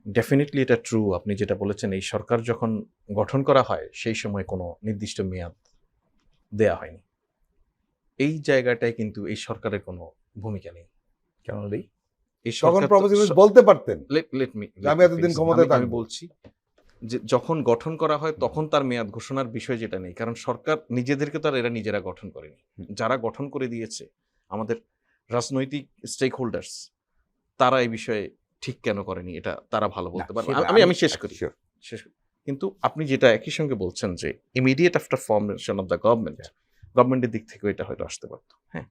Definitely এটা true. আপনি যেটা বলেছেন, এই সরকার যখন গঠন করা হয় সেই সময় কোনো নির্দিষ্ট মেয়াদ দেয়া হয়নি। এই জায়গাটায় কিন্তু এই সরকারের কোনো ভূমিকা নেই। কেন নেই? এই তখন সরকার প্রফেসর ইউনূস বলতে পারতেন লেট মি যে আমি এতদিন ক্ষমতায় আমি থাকবো। বলছি যে যখন গঠন করা হয় তখন তার মেয়াদ ঘোষণার বিষয় যেটা নেই, কারণ সরকার নিজেদেরকে তো আর এরা নিজেরা গঠন করেনি। যারা গঠন করে দিয়েছে আমাদের রাজনৈতিক স্টেক হোল্ডার্স, তারা এই বিষয়ে ঠিক কেন করেনি এটা তারা ভালো বলতে পারবে। আমি শেষ করি। কিন্তু আপনি যেটা একই সঙ্গে বলছেন যে immediate after formation of the গভর্নমেন্টের দিক থেকে এটা হয়তো আসতে পারত। হ্যাঁ,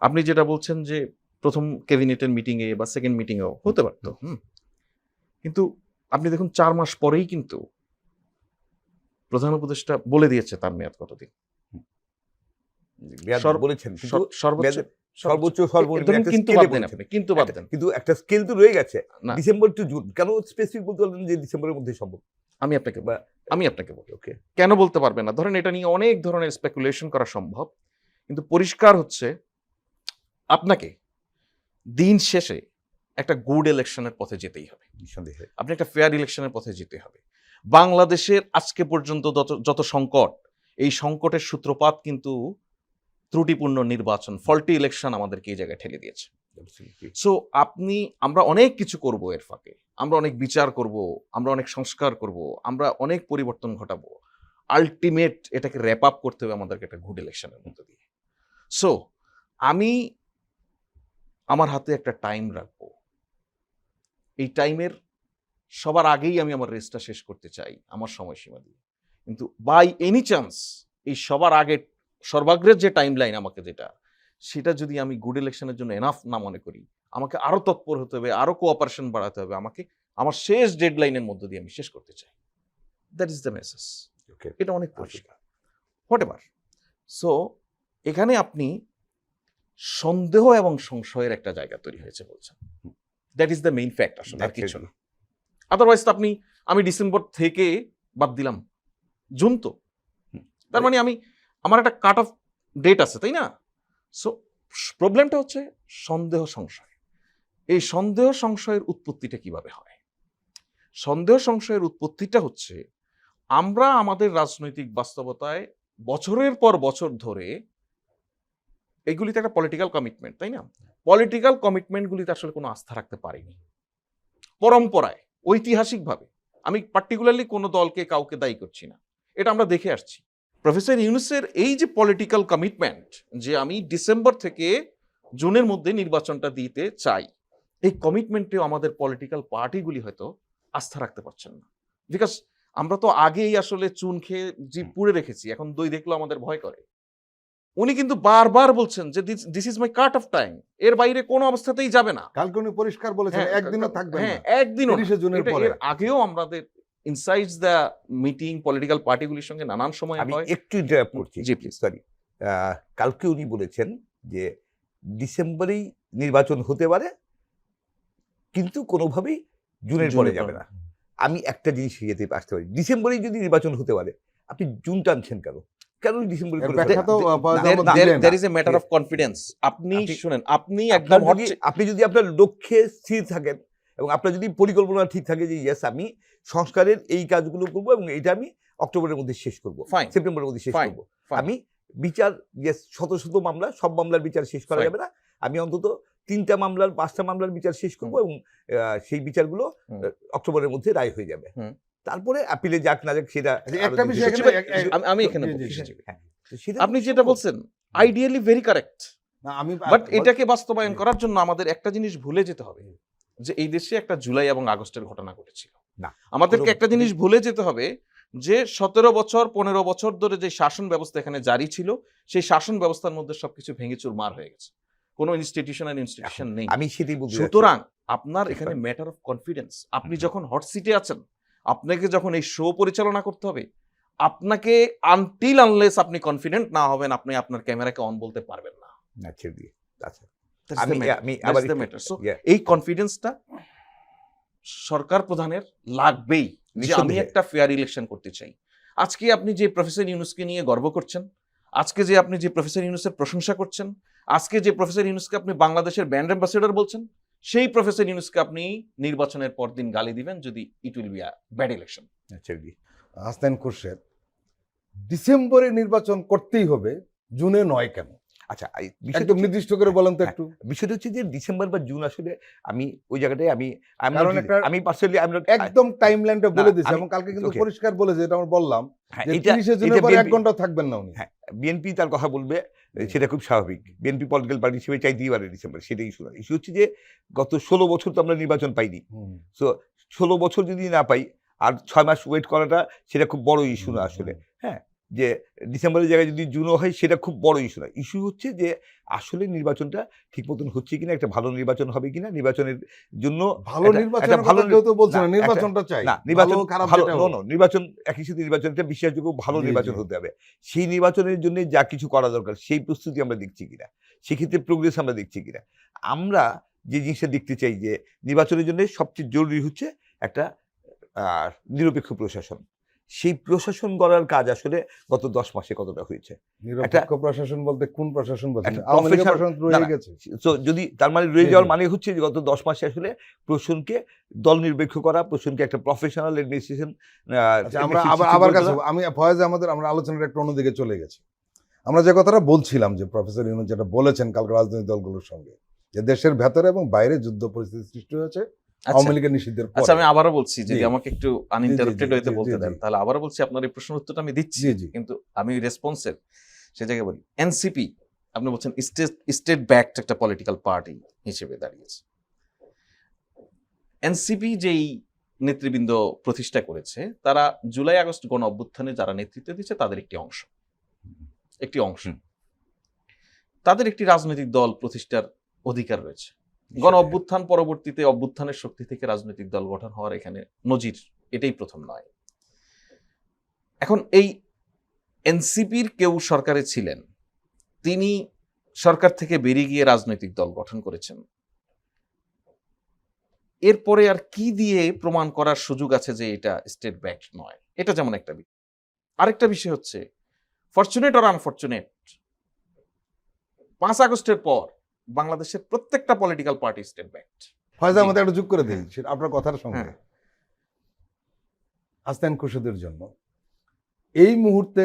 আপনি যেটা বলছেন যে প্রথম ক্যাবিনেটের মিটিংয়ে বা সেকেন্ড মিটিংয়েও হতে পারত। কিন্তু আপনি দেখুন 4 মাস পরেই কিন্তু প্রধান উপদেষ্টা বলে দিয়েছে তার মেয়াদ কতদিন। বলেছেন সর্বোচ্চ কিন্তু বাদ দেন। কিন্তু একটা স্কেল তো রয়ে গেছে, না, ডিসেম্বর টু জুন। কেন স্পেসিফিক বলতে পারলেন যে ডিসেম্বরের মধ্যে সম্ভব? আমি আপনাকে বলি ওকে, কেন বলতে পারবে না? ধরেন এটা নিয়ে অনেক ধরনের স্পেকুলেশন করা সম্ভব, কিন্তু পরিষ্কার হচ্ছে আপনাকে দিন শেষে একটা গুড ইলেকশনের পথে যেতেই হবে। নিঃসন্দেহে আপনি একটা ফেয়ার ইলেকশনের পথে যেতে হবে। বাংলাদেশের আজকে পর্যন্ত যত সংকট, এই সংকটের সূত্রপাত কিন্তু ত্রুটিপূর্ণ নির্বাচন, ফল্টি ইলেকশন আমাদেরকে এই জায়গায় ঠেলে দিয়েছে। সো আমরা অনেক কিছু করব, এর ফাঁকে আমরা অনেক বিচার করব, আমরা অনেক সংস্কার করব, আমরা অনেক পরিবর্তন ঘটাবো। আলটিমেট এটাকে র্যাপ আপ করতে হবে আমাদেরকে একটা গুড ইলেকশনের মধ্যে দিয়ে। সো আমি আমার হাতে একটা টাইম রাখবো, এই টাইমের সবার আগেই আমি আমার রেসটা শেষ করতে চাই আমার সময়সীমা দিয়ে। কিন্তু বাই এনি চান্স এই সবার আগে সর্বাগ্রের যে টাইম লাইন আমাকে যেটা, সেটা যদি আমি গুড ইলেকশনের জন্য এনাফ না মনে করি, আমাকে আরো তৎপর হতে হবে, আরো কোঅপারেশন বাড়াতে হবে, আমাকে আমার শেষ ডেডলাইনের মধ্য দিয়ে আমি শেষ করতে চাই। That is the message. এটা অনেক পরিষ্কার। হোয়াটএভার। সো এখানে আপনি সন্দেহ এবং সংশয়ের একটা জায়গা তৈরি হয়েছে বলছেন। That is the main fact আসলে, আর কিছু না। আদারওয়াইজ তো আমি ডিসেম্বর থেকে বাদ দিলাম, জুন তো, তার মানে আমার একটা কাট অফ ডেট আছে, তাই না? সো প্রবলেমটা হচ্ছে সন্দেহ সংশয়। এই সন্দেহ সংশয়ের উৎপত্তিটা কিভাবে হয়? সন্দেহ সংশয়ের উৎপত্তিটা হচ্ছে আমরা আমাদের রাজনৈতিক বাস্তবতায় বছরের পর বছর ধরে, এগুলিতে একটা পলিটিক্যাল কমিটমেন্ট, তাই না? পলিটিক্যাল কমিটমেন্টগুলিতে আসলে কোনো আস্থা রাখতে পারিনি। পরম্পরায়, ঐতিহাসিকভাবে, আমি পার্টিকুলারলি কোনো দলকে কাউকে দায়ী করছি না, এটা আমরা দেখে আসছি। প্রফেসর ইউনূসের এই যে পলিটিক্যাল কমিটমেন্ট, যে আমি ডিসেম্বর থেকে জুনের মধ্যে নির্বাচনটা দিতে চাই, এই কমিটমেন্টেও আমাদের পলিটিক্যাল পার্টিগুলি হয়তো আস্থা রাখতে পারছেন না। বিকজ আমরা তো আগেই আসলে চুন খেয়ে যে পুড়ে রেখেছি, এখন দই দেখলেও আমাদের ভয় করে। উনি কিন্তু বারবার বলছেন যে this is my cut off time, এর বাইরে কোনো অবস্থাতেই যাবে না। কালকে উনি পরিষ্কার বলেছেন একদিনও থাকবে না। হ্যাঁ, একদিনও। 30 জুনের পরে। এর আগেও আমাদের ইনসাইডস দ্য মিটিং পলিটিক্যাল পার্টিগুলির সঙ্গে নানান সময় আমি হয়। একটু ইন্টারাপ্ট করছি, জি প্লিজ। সরি। কালকে উনি বলেছেন যে ডিসেম্বরেই নির্বাচন হতে পারে, কিন্তু কোনোভাবেই জুনের পরে যাবে না। আমি একটা জিনিস শিখেতে আসতে পারি, ডিসেম্বরেই যদি নির্বাচন হতে পারে, আপনি জুন টানছেন কেন? কেন ডিসেম্বরে? There is a matter of confidence. আপনি শুনেন, আপনি একদম আপনি যদি আপনার লক্ষ্যে স্থির থাকেন এবং আপনার যদি পরিকল্পনা ঠিক থাকে যে ইয়েস আমি সংস্কারের এই কাজগুলো করবো এবং এটা আমি অক্টোবরের মধ্যে শেষ করবো, সেপ্টেম্বরের মধ্যে শেষ করবো, আমি বিচার শত শত মামলা, সব মামলার বিচার শেষ করা যাবে না, আমি অন্তত 3টা মামলার 5টা মামলার বিচার শেষ করবো এবং সেই বিচারগুলো অক্টোবরের মধ্যে রায় হয়ে যাবে। তারপরে আপিলে যাক না যাক সেটা একটা বিষয়। আমি এখানে আপনি যেটা বলছেন আইডিয়ালি ভেরি কারেক্ট, বাট এটাকে বাস্তবায়ন করার জন্য আমাদের একটা জিনিস ভুলে যেতে হবে, যে এই দেশে একটা জুলাই এবং আগস্টের ঘটনা ঘটেছিল। আমাদেরকে একটা জিনিস ভুলে যেতে হবে, যে 17 বছর 15 বছর ধরে যে শাসন ব্যবস্থা এখানে জারি ছিল, সেই শাসন ব্যবস্থার মধ্যে সবকিছু ভেঙে চুরমার হয়ে গেছে, কোনো ইনস্টিটিউশন নেই। আমি সেটাই বলছি। সুতরাং আপনার এখানে ম্যাটার অফ কনফিডেন্স। আপনি যখন হট সিটে আছেন, আপনাকে যখন এই শো পরিচালনা করতে হবে, আপনাকে আনটিল আনলেস আপনি কনফিডেন্ট না হবেন, আপনি আপনার ক্যামেরাকে অন বলতে পারবেন না। এই কনফিডেন্সটা সরকার প্রধানের লাগবেই, যে আমি একটা ফেয়ার ইলেকশন করতে চাই। আজকে আপনি যে প্রফেসর ইউনূসকে নিয়ে গর্ব করছেন, আজকে যে আপনি যে প্রফেসর ইউনূসের প্রশংসা করছেন, আজকে যে প্রফেসর ইউনূসকে আপনি বাংলাদেশের ব্র্যান্ড অ্যাম্বাসেডর বলছেন, সেই প্রফেসর ইউনূসকে আপনি নির্বাচনের পরদিন গালি দিবেন যদি it will be a bad election. Hasan Khurshed, ডিসেম্বরে নির্বাচন করতেই হবে, জুনে নয় কেন? আচ্ছা, একদম নির্দিষ্ট করে বলেন তো একটু। বিষয়টা হচ্ছে যে ডিসেম্বর বা জুন, আসলে আমি ওই জায়গাটায় কারণ আমি পার্সোনালি একদম টাইমলাইনটা বলে দিয়েছি, আমি- এবং কালকে কিন্তু okay. পরিষ্কার বলেছে, এটা আমরা বললাম হ্যাঁ, যে এটা 30 জুনের এটা পরে 1 BNP ঘন্টা থাকবেন না উনি। হ্যাঁ, বিএনপি তার কথা বলবে, সেটা খুব স্বাভাবিক। বিএনপি পলিটিক্যাল পার্টি হিসেবে চাইতেই পারে ডিসেম্বর, সেটা ইস্যু না। ইস্যু হচ্ছে যে গত 16 বছর তো আমরা নির্বাচন পাইনি। হুম। সো 16 বছর যদি না পাই, আর 6 মাস ওয়েট করাটা সেটা খুব বড় ইস্যু না আসলে। হ্যাঁ, যে ডিসেম্বরের জায়গায় যদি জুনও হয় সেটা খুব বড় ইস্যু না। ইস্যু হচ্ছে যে আসলে নির্বাচনটা ঠিক মতন হচ্ছে কিনা, একটা ভালো নির্বাচন হবে কিনা, নির্বাচনের জন্য ভালো একটা নির্বাচনের ভালো কথা কেউ তো বলছে না, না, নির্বাচনটা চাই। না, নির্বাচন ভালো খারাপ ভালো যেটা নো হোক। নো নির্বাচন একই সাথে নির্বাচন একটা বিশ্বাসযোগ্য ভালো জি, নির্বাচন জি। হতে হবে। সেই নির্বাচনের জন্য যা কিছু করা দরকার সেই প্রস্তুতি আমরা দেখছি কিনা, সেক্ষেত্রে প্রোগ্রেস আমরা দেখছি কিনা। আমরা যে জিনিসটা দেখতে চাই যে নির্বাচনের জন্য সবচেয়ে জরুরি হচ্ছে একটা নিরপেক্ষ প্রশাসন। সেই প্রশাসন গড়ার কাজ আসলে গত 10 মাসে কতটা হয়েছে। নিরপেক্ষ প্রশাসন বলতে কোন প্রশাসন বলছেন? একটা আওয়ামী লীগের professional- প্রশাসন রয়ে না, না। গেছে। তো যদি তার মানে রয়ে জি, যাওয়ার জি। মানে হচ্ছে যে গত 10 মাসে আসলে প্রশাসনকে দল নিরপেক্ষ করা, প্রশাসনকে একটা প্রফেশনাল অ্যাডমিনিস্ট্রেশন। আচ্ছা, আমরা আবার কাছে আমি ফয়েজ আমাদের আমরা আলোচনার একটা অন্যদিকে চলে গেছি। আমরা যে কথাটা বলছিলাম যে প্রফেসর ইউনূস যেটা বলেছেন কালকে রাজনৈতিক দলগুলোর সঙ্গে, যে দেশের ভেতরে এবং বাইরে যুদ্ধ পরিস্থিতি সৃষ্টি হয়েছে আওয়ামী লীগের নিষিদ্ধের পরে। আচ্ছা, আমি আবারও বলছি, যদি জি। আমাকে একটু আনইন্টারাপ্টেড জি, হইতে জি, বলতে জি, দেন, জি। তাহলে আবারও বলছি, আপনার এই প্রশ্নের উত্তরটা আমি দিচ্ছি, জি, জি। কিন্তু আমি রেসপন্সের সে জায়গায় বলি। এনসিপি আপনি বলছেন স্টেট ব্যাকড একটা পলিটিক্যাল পার্টি হিসেবে দাঁড়িয়েছে। এনসিপি যেই নেতৃবৃন্দ প্রতিষ্ঠা করেছে, তারা জুলাই আগস্ট গণ অভ্যুত্থানে যারা নেতৃত্ব দিচ্ছে তাদের একটি অংশ। তাদের একটি রাজনৈতিক দল প্রতিষ্ঠার অধিকার রয়েছে। গণ অভ্যুত্থান পরবর্তীতে অভ্যুত্থানের শক্তি থেকে রাজনৈতিক দল গঠন হওয়ার এখানে নজির এটাই প্রথম নয়। এখন এই এনসিপির কেউ সরকারে ছিলেন, তিনি সরকার থেকে বেরিয়ে গিয়ে রাজনৈতিক দল গঠন করেছেন। এরপরে আর কি দিয়ে প্রমাণ করার সুযোগ আছে যে এটা স্টেট ব্যাকড নয়? এটা যেমন একটা বিষয়। আরেকটা বিষয় হচ্ছে, ফরচুনেট অর আনফরচুনেট, 5 আগস্টের পর বাংলাদেশের প্রত্যেকটা political party state backed. Faiz ji. আমাদের একটা যোগ করে দিই সেটা আপনার কথার সঙ্গে। হ্যাঁ। হাসান খুরশেদের জন্য এই মুহূর্তে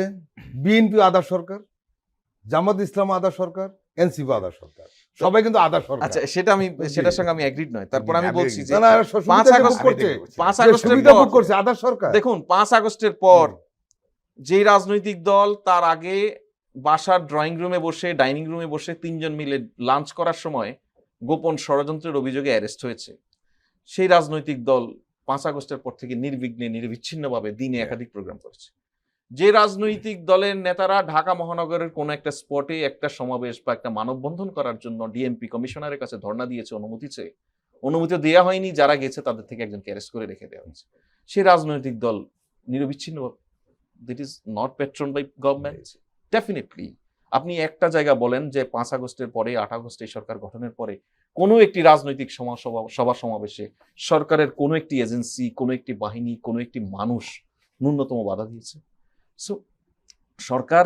বিএনপি আধা সরকার, জামাত ইসলাম আধা সরকার, এনসিপি আধা সরকার, সবাই কিন্তু আধা সরকার। আচ্ছা, সেটার সঙ্গে আমি এগ্রিড নয়। তারপর আমি বলছি যে না, না, এরা সুবিধা 5 ভোগ আগস্ট করছে। 5 যে আগস্টের সুবিধা ভোগ পর করছে আধা সরকার। দেখুন, 5 আগস্টের পর যে রাজনৈতিক দল তার আগে বাসার ড্রয়িং রুমে বসে, ডাইনিং রুমে বসে 3 জন মিলে লাঞ্চ করার সময় গোপন ষড়যন্ত্রের অভিযোগে অ্যারেস্ট হয়েছে, সেই রাজনৈতিক দল 5 আগস্টের পর থেকে নির্বিঘ্নে নিরবিচ্ছিন্নভাবে দিনে একাধিক প্রোগ্রাম করেছে। যে রাজনৈতিক দলের নেতারা ঢাকা মহানগরের কোন একটা স্পটে একটা সমাবেশ বা একটা মানববন্ধন করার জন্য ডিএমপি কমিশনারের কাছে ধর্ণা দিয়েছে, অনুমতি দেওয়া হয়নি, যারা গেছে তাদের থেকে একজনকে অ্যারেস্ট করে রেখে দেওয়া হয়েছে। সেই রাজনৈতিক দল নিরবিচ্ছিন্ন, that is not patron by government. Definitely আপনি একটা জায়গা বলেন যে 5 আগস্টের পরে, 8 আগস্টে সরকার গঠনের পরে কোনো একটি রাজনৈতিক সভা সমাবেশে সরকারের কোনো একটি এজেন্সি, কোনো একটি বাহিনী, কোনো একটি মানুষ ন্যূনতম বাধা দিয়েছে? সো সরকার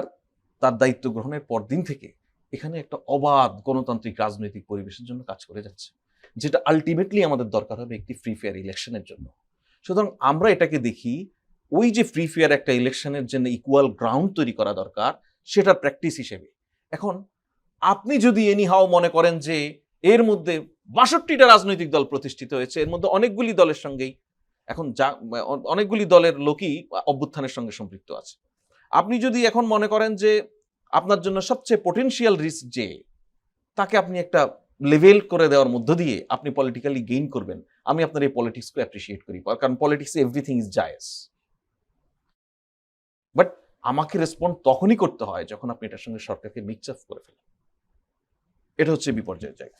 তার দায়িত্ব গ্রহণের পর দিন থেকে এখানে একটা অবাধ গণতান্ত্রিক রাজনৈতিক পরিবেশের জন্য কাজ করে যাচ্ছে, যেটা আলটিমেটলি আমাদের দরকার হবে একটি ফ্রি ফেয়ার ইলেকশনের জন্য। সুতরাং আমরা এটাকে দেখি, ওই যে ফ্রি ফেয়ার একটা ইলেকশনের জন্য ইকুয়াল গ্রাউন্ড তৈরি করা দরকার, সেটার প্র্যাকটিস হিসেবে। এখন আপনি যদি এনিহাও মনে করেন যে এর মধ্যে 62টা রাজনৈতিক দল প্রতিষ্ঠিত হয়েছে, এর মধ্যে অনেকগুলি দলের সঙ্গেই এখন অনেকগুলি দলের লোকই অভ্যুত্থানের সঙ্গে সম্পৃক্ত আছে, আপনি যদি এখন মনে করেন যে আপনার জন্য সবচেয়ে পোটেনশিয়াল রিস্ক যে তাকে আপনি একটা লেভেল করে দেওয়ার মধ্য দিয়ে আপনি পলিটিক্যালি গেইন করবেন, আমি আপনার এই পলিটিক্সকে অ্যাপ্রিসিয়েট করি, কারণ পলিটিক্সে এভরিথিং ইজ জায়েজ। বাট আমাকে রেসপন্ড তখনই করতে হয় যখন আপনি এটার সঙ্গে সরকারকে মিক্স আপ করে ফেলেন। এটা হচ্ছে বিপর্যয়ের জায়গা।